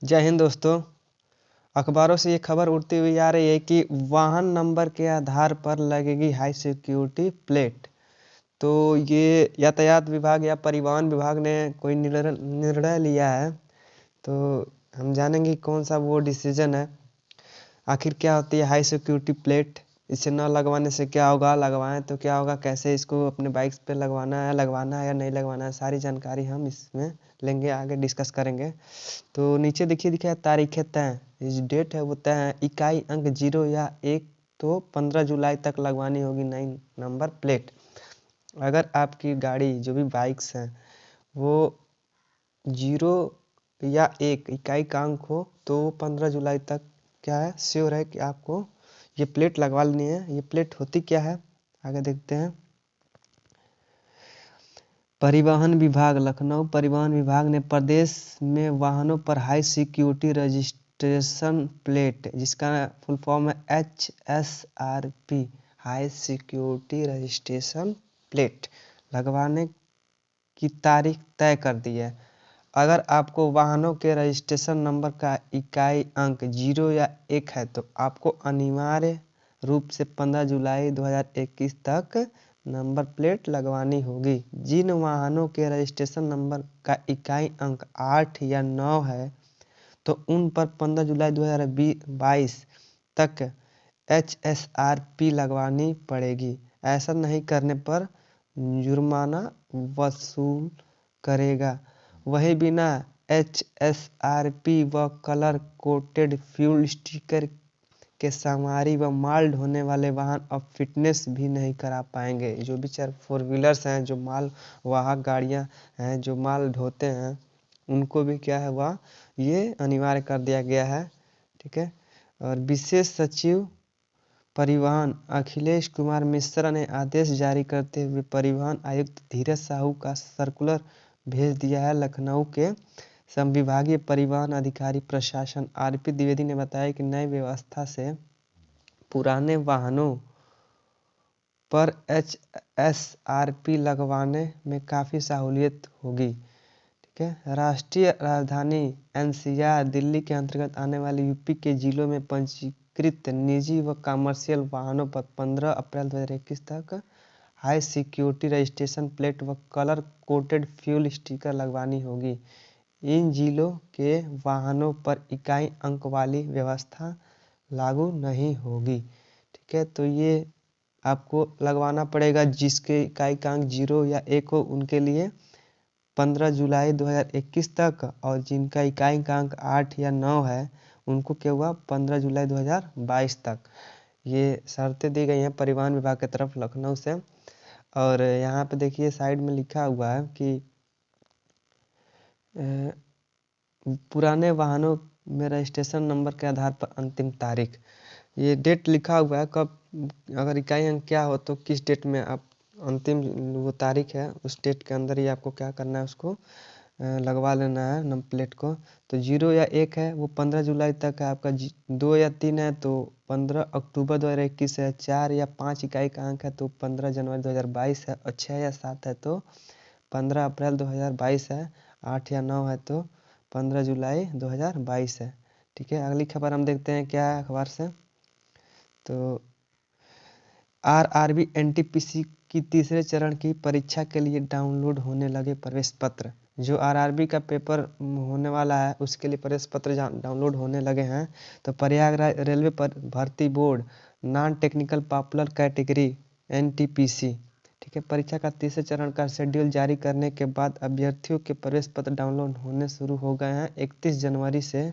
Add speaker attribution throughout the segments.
Speaker 1: जय हिंद दोस्तों। अखबारों से ये खबर उड़ती हुई आ रही है कि वाहन नंबर के आधार पर लगेगी हाई सिक्योरिटी प्लेट। तो ये यातायात विभाग या परिवहन विभाग ने कोई निर्णय लिया है। तो हम जानेंगे कौन सा वो डिसीजन है, आखिर क्या होती है हाई सिक्योरिटी प्लेट, इसे न लगवाने से क्या होगा, लगवाएं तो क्या होगा, कैसे इसको अपने बाइक्स पे लगवाना है या नहीं लगवाना है, सारी जानकारी हम इसमें लेंगे, आगे डिस्कस करेंगे। तो नीचे देखिए दिखा है तारीखें तय, इस डेट है वो तय है। इकाई अंक 0 या 1 तो 15 जुलाई तक लगवानी होगी नई नंबर प्लेट। अगर आपकी गाड़ी जो भी बाइक्स हैं वो 0 या 1 इकाई का अंक हो तो 15 जुलाई तक क्या है, श्योर है कि आपको ये प्लेट लगवा लेनी है। ये प्लेट होती क्या है, आगे देखते हैं। परिवहन विभाग लखनऊ परिवहन विभाग ने प्रदेश में वाहनों पर हाई सिक्योरिटी रजिस्ट्रेशन प्लेट, जिसका फुल फॉर्म है HSRP, high security registration plate, लगवाने की तारीख तय कर दी है। अगर आपको वाहनों के रजिस्ट्रेशन नंबर का इकाई अंक 0 या 1 है तो आपको अनिवार्य रूप से 15 जुलाई 2021 तक नंबर प्लेट लगवानी होगी। जिन वाहनों के रजिस्ट्रेशन नंबर का इकाई अंक 8 या 9 है तो उन पर 15 जुलाई 2022 तक HSRP लगवानी पड़ेगी। ऐसा नहीं करने पर जुर्माना वसूल करेगा। वही बिना HSRP व कलर कोटेड फ्यूल स्टिकर के सवारी व माल ढोने वाले वाहन अब फिटनेस भी नहीं करा पाएंगे। जो भी 4 व्हीलर्स हैं, जो माल वाहक गाड़ियां हैं, जो माल ढोते हैं, उनको भी क्या है वह ये अनिवार्य कर दिया गया है। ठीक है। और विशेष सचिव परिवहन अखिलेश कुमार मिश्रा ने आदेश जारी करते हुए परिवहन आयुक्त धीरज साहू का सर्कुलर भेज दिया है। लखनऊ के संविभागीय परिवहन अधिकारी प्रशासन आरपी द्विवेदी ने बताया कि नई व्यवस्था से पुराने वाहनों पर HSRP लगवाने में काफ़ी सहूलियत होगी। ठीक है। राष्ट्रीय राजधानी NCR दिल्ली के अंतर्गत आने वाले यूपी के जिलों में पंजीकृत निजी व कमर्शियल वाहनों पर 15 अप्रैल 2021 तक हाई सिक्योरिटी रजिस्ट्रेशन प्लेट व कलर कोटेड फ्यूल स्टिकर लगवानी होगी। इन जिलों के वाहनों पर इकाई अंक वाली व्यवस्था लागू नहीं होगी। ठीक है। तो ये आपको लगवाना पड़ेगा जिसके इकाई का अंक 0 या 1 हो, उनके लिए 15 जुलाई 2021 तक, और जिनका इकाई का अंक 8 या 9 है उनको क्या हुआ 15 जुलाई 2022 तक। ये शर्तें दी गई हैं परिवहन विभाग की तरफ लखनऊ से। और यहाँ पे देखिए साइड में लिखा हुआ है कि पुराने वाहनों में रजिस्ट्रेशन नंबर के आधार पर अंतिम तारीख, ये डेट लिखा हुआ है कब, अगर इकाई अंक क्या हो तो किस डेट में आप अंतिम वो तारीख है उस डेट के अंदर ही आपको क्या करना है, उसको लगवा लेना है नंबर प्लेट को। तो 0 या 1 है वो 15 जुलाई तक है आपका, 2 या 3 है तो 15 अक्टूबर 2021 है, 4 या 5 इकाई का अंक है तो 15 जनवरी 2022 है, और 6 या 7 है तो 15 अप्रैल 2022 है, 8 या 9 है तो 15 जुलाई 2022 है। ठीक है। अगली खबर हम देखते हैं क्या है अखबार से। तो RRB NTPC की तीसरे चरण की परीक्षा के लिए डाउनलोड होने लगे प्रवेश पत्र। जो RRB का पेपर होने वाला है उसके लिए प्रवेश पत्र डाउनलोड होने लगे हैं। तो प्रयागराज रेलवे भर्ती board non technical popular category NTPC, ठीक है, परीक्षा का तीसरे चरण का शेड्यूल जारी करने के बाद अभ्यर्थियों के प्रवेश पत्र डाउनलोड होने शुरू हो गए हैं। 31 जनवरी से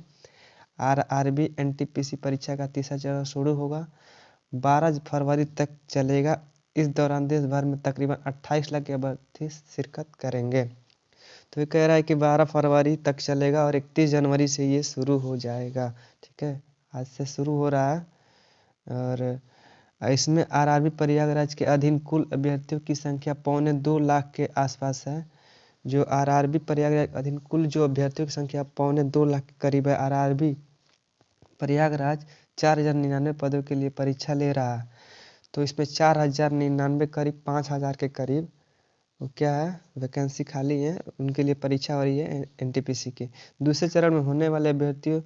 Speaker 1: RRB NTPC परीक्षा का तीसरा चरण शुरू होगा, 12 फरवरी तक चलेगा। इस दौरान देश भर में तकरीबन 28 लाख अभ्यर्थी शिरकत करेंगे। तो ये कह रहा है कि 12 फरवरी तक चलेगा और 31 जनवरी से ये शुरू हो जाएगा। ठीक है, आज से शुरू हो रहा है। और इसमें RRB प्रयागराज के अधीन कुल अभ्यर्थियों की संख्या 2.25 लाख के आसपास है। जो RRB प्रयागराज अधीन कुल जो अभ्यर्थियों की संख्या 2.25 लाख के करीब है। RRB प्रयागराज 4099 पदों के लिए परीक्षा ले रहा है। तो इसमें 4099 करीब 5000 के करीब वो क्या है, वैकेंसी खाली है, उनके लिए परीक्षा हो रही है एनटीपीसी की। दूसरे चरण में होने वाले अभ्यर्थियों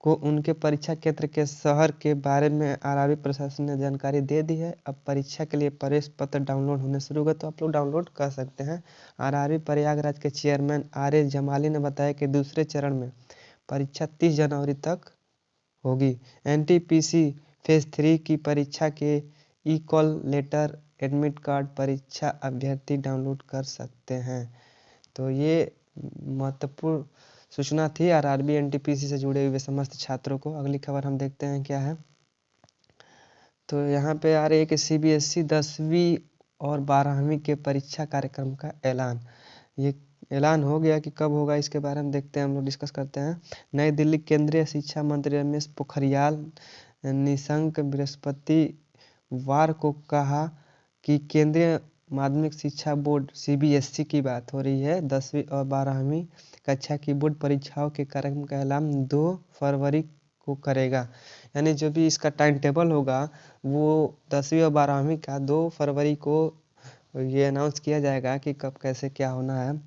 Speaker 1: को उनके परीक्षा क्षेत्र के शहर के बारे में आरआरबी प्रशासन ने जानकारी दे दी है। अब परीक्षा के लिए प्रवेश पत्र डाउनलोड होने शुरू हो गए, तो आप लोग डाउनलोड कर सकते हैं। आरआरबी प्रयागराज के चेयरमैन आर एस जमाली ने बताया कि दूसरे चरण में परीक्षा 30 जनवरी तक होगी। एनटीपीसी फेज 3 की परीक्षा के ई कॉल लेटर, एडमिट कार्ड परीक्षा अभ्यर्थी डाउनलोड कर सकते हैं। तो ये महत्वपूर्ण सूचना थी आरआरबी एनटीपीसी से जुड़े हुए समस्त छात्रों को। अगली खबर हम देखते हैं क्या है। तो यहाँ पे आ रही है कि सीबीएसई 10वीं और 12वीं के परीक्षा कार्यक्रम का ऐलान। ये ऐलान हो गया कि कब होगा, इसके बारे में देखते हैं, हम लोग डिस्कस करते हैं। नई दिल्ली, केंद्रीय शिक्षा मंत्री रमेश पोखरियाल निशंक बृहस्पतिवार को कहा कि केंद्रीय माध्यमिक शिक्षा बोर्ड सीबीएसई की बात हो रही है 10वीं और 12वीं कक्षा की बोर्ड परीक्षाओं के कार्यक्रम का ऐलान 2 फरवरी को करेगा। यानी जो भी इसका टाइम टेबल होगा वो 10वीं और 12वीं का 2 फरवरी को ये अनाउंस किया जाएगा कि कब कैसे क्या होना है।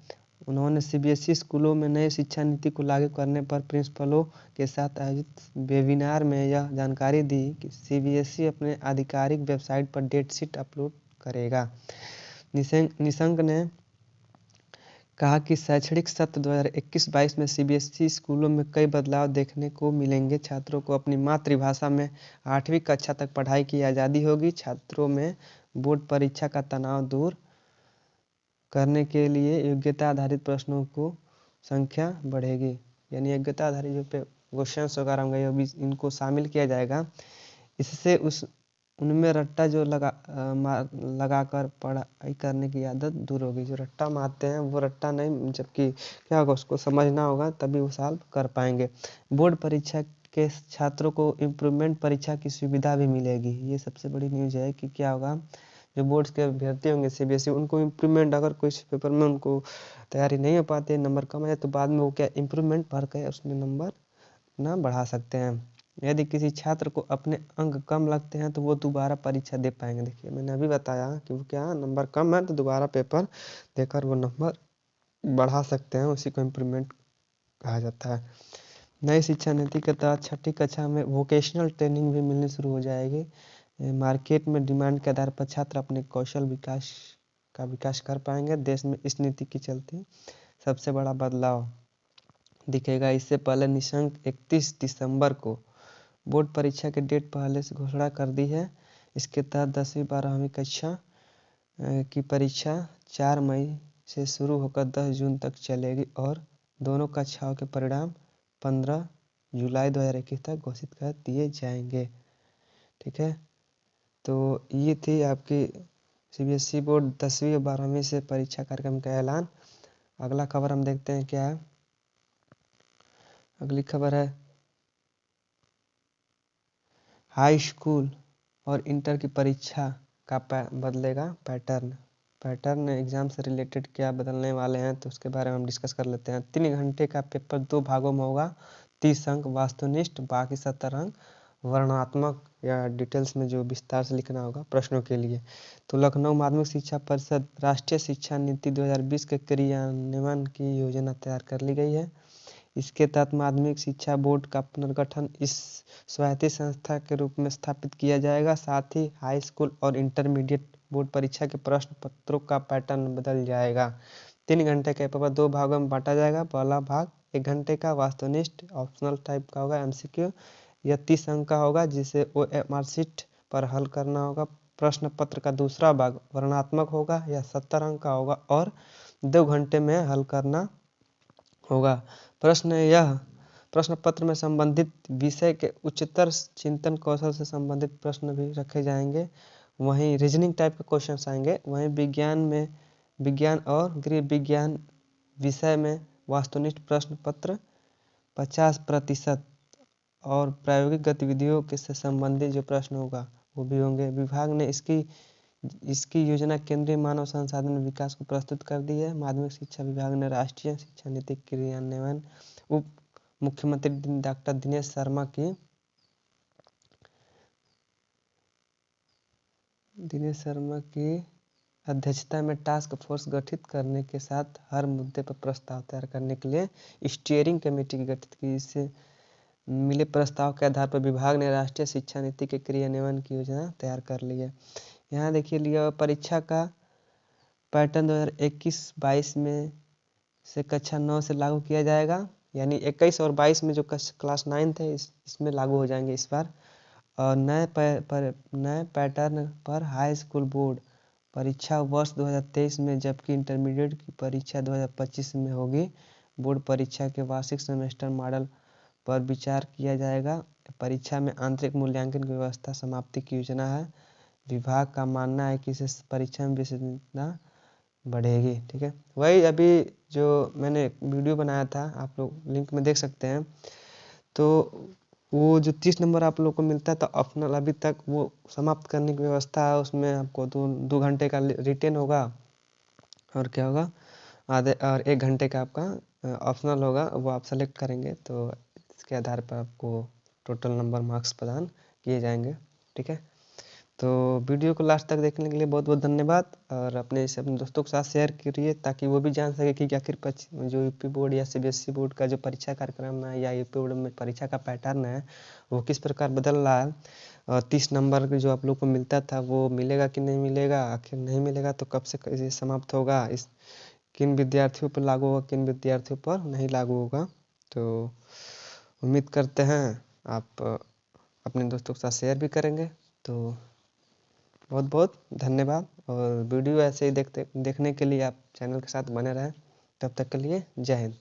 Speaker 1: उन्होंने सीबीएसई स्कूलों में नई शिक्षा नीति को लागू करने पर प्रिंसिपलों के साथ आयोजित वेबिनार में यह जानकारी दी कि सीबीएसई अपने आधिकारिक वेबसाइट पर डेट शीट अपलोड करेगा। निशंक ने कहा कि शैक्षणिक सत्र 2021-22 में सीबीएसई स्कूलों में कई बदलाव देखने को मिलेंगे। छात्रों को अपनी मातृभाषा में 8वीं कक्षा तक पढ़ाई की आज़ादी होगी। छात्रों में बोर्ड परीक्षा का तनाव दूर करने के लिए योग्यता आधारित प्रश्नों को संख्या बढ़ेगी। यानी योग्यता आधारित जो पे क्वेश्चंस वगैरह होंगे इनको शामिल किया जाएगा। इससे उनमें रट्टा जो लगाकर पढ़ाई करने की आदत दूर होगी। जो रट्टा मारते हैं वो रट्टा नहीं, जबकि क्या होगा उसको समझना होगा तभी वो सॉल्व कर पाएंगे। बोर्ड परीक्षा के छात्रों को इम्प्रूवमेंट परीक्षा की सुविधा भी मिलेगी। ये सबसे बड़ी न्यूज़ है कि क्या होगा, जो बोर्ड्स के अभ्यर्थी होंगे सीबीएसई, उनको इम्प्रूवमेंट, अगर कोई पेपर में उनको तैयारी नहीं हो पाती, नंबर कम है, तो बाद में वो क्या इम्प्रूवमेंट भर के उसमें नंबर ना बढ़ा सकते हैं। यदि किसी छात्र को अपने अंक कम लगते हैं तो वो दोबारा परीक्षा दे पाएंगे। देखिए मैंने अभी बताया कि वो क्या नंबर कम है तो दोबारा पेपर देकर वो नंबर बढ़ा सकते हैं, उसी को इम्प्रूवमेंट कहा जाता है। नई शिक्षा नीति के तहत 6ठी कक्षा में वोकेशनल ट्रेनिंग भी मिलनी शुरू हो जाएगी। मार्केट में डिमांड के आधार पर छात्र अपने कौशल विकास कर पाएंगे। देश में इस नीति के चलते सबसे बड़ा बदलाव दिखेगा। इससे पहले निशंक 31 दिसंबर को बोर्ड परीक्षा की डेट पहले से घोषणा कर दी है। इसके तहत 10वीं 12वीं कक्षा की परीक्षा 4 मई से शुरू होकर 10 जून तक चलेगी और दोनों कक्षाओं के परिणाम 15 जुलाई 2021 तक घोषित कर दिए जाएंगे। ठीक है, तो ये थी आपकी सीबीएसई बोर्ड 10वीं और 12वीं से परीक्षा कार्यक्रम का ऐलान। अगला खबर हम देखते हैं क्या है। अगली खबर है हाई स्कूल और इंटर की परीक्षा का बदलेगा पैटर्न एग्जाम से रिलेटेड क्या बदलने वाले हैं, तो उसके बारे में हम डिस्कस कर लेते हैं। 3 घंटे का पेपर 2 भागों में होगा। 30 अंक वास्तुनिष्ठ, बाकी 70 अंक वर्णनात्मक या डिटेल्स में जो विस्तार से लिखना होगा प्रश्नों के लिए। तो लखनऊ माध्यमिक शिक्षा परिषद राष्ट्रीय शिक्षा नीति 2020 के क्रियान्वयन की योजना तैयार कर ली गई है। इसके तहत माध्यमिक शिक्षा बोर्ड का पुनर्गठन इस स्वायत्त संस्था के रूप में स्थापित किया जाएगा। साथ ही हाई स्कूल और इंटरमीडिएट बोर्ड परीक्षा के प्रश्न पत्रों का पैटर्न बदल जाएगा। 3 घंटे का पेपर 2 भागों में बांटा जाएगा। पहला भाग 1 घंटे का वास्तुनिष्ठ ऑप्शनल टाइप का होगा, एमसीक्यू। यह 30 अंक का होगा जिसे ओएमआर शीट पर हल करना होगा। प्रश्न पत्र का दूसरा भाग वर्णनात्मक होगा, यह 70 अंक का होगा और 2 घंटे में हल करना होगा। प्रश्न पत्र में संबंधित विषय के उच्चतर चिंतन कौशल से संबंधित प्रश्न भी रखे जाएंगे। वहीं रीजनिंग टाइप के क्वेश्चंस आएंगे। वहीं विज्ञान और गृह विज्ञान विषय में वास्तुनिष्ठ प्रश्न पत्र 50% और प्रायोगिक गतिविधियों के से संबंधित जो प्रश्न होगा वो भी होंगे। विभाग ने इसकी योजना केंद्रीय मानव संसाधन विकास को प्रस्तुत कर दी है। माध्यमिक शिक्षा विभाग ने राष्ट्रीय शिक्षा नीति क्रियान्वयन उप मुख्यमंत्री डॉक्टर दिनेश शर्मा की अध्यक्षता में टास्क फोर्स गठित करने के साथ हर मुद्दे पर प्रस्ताव तैयार करने के लिए स्टीयरिंग कमेटी की गठित की। इससे मिले प्रस्ताव के आधार पर विभाग ने राष्ट्रीय शिक्षा नीति के क्रियान्वयन की योजना तैयार कर ली है। यहाँ देखिए लिया परीक्षा का पैटर्न 2021-22 में से कक्षा 9 से लागू किया जाएगा, यानी 21 और 22 में जो क्लास 9 थे इसमें लागू हो जाएंगे इस बार। और नए पैटर्न पर हाई स्कूल बोर्ड परीक्षा वर्ष 2023 में, जबकि इंटरमीडिएट की परीक्षा 2025 में होगी। बोर्ड परीक्षा के वार्षिक सेमेस्टर मॉडल पर विचार किया जाएगा। परीक्षा में आंतरिक मूल्यांकन की व्यवस्था समाप्ति की योजना है। विभाग का मानना है कि इससे परीक्षा में विश्वसनीयता बढ़ेगी। ठीक है, वही अभी जो मैंने वीडियो बनाया था आप लोग लिंक में देख सकते हैं। तो वो जो 30 नंबर आप लोग को मिलता था ऑप्शनल, अभी तक वो समाप्त करने की व्यवस्था है। उसमें आपको 2 घंटे का रिटेन होगा और क्या होगा आधे, और 1 घंटे का आपका ऑप्शनल होगा। वो आप सेलेक्ट करेंगे तो इसके आधार पर आपको टोटल नंबर मार्क्स प्रदान किए जाएंगे। ठीक है, तो वीडियो को लास्ट तक देखने के लिए बहुत बहुत धन्यवाद। और अपने दोस्तों के साथ शेयर करिए ताकि वो भी जान सके कि आखिर जो यूपी बोर्ड या सीबीएसई बोर्ड का जो परीक्षा कार्यक्रम है या यूपी बोर्ड में परीक्षा का पैटर्न है वो किस प्रकार बदल रहा है। और 30 नंबर जो आप लोग को मिलता था वो मिलेगा कि नहीं मिलेगा, आखिर नहीं मिलेगा तो कब से कैसे समाप्त होगा, इस किन विद्यार्थियों पर लागू होगा, किन विद्यार्थियों पर नहीं लागू होगा। तो उम्मीद करते हैं आप अपने दोस्तों के साथ शेयर भी करेंगे। तो बहुत बहुत धन्यवाद। और वीडियो ऐसे ही देखने के लिए आप चैनल के साथ बने रहें। तब तक के लिए जय हिंद।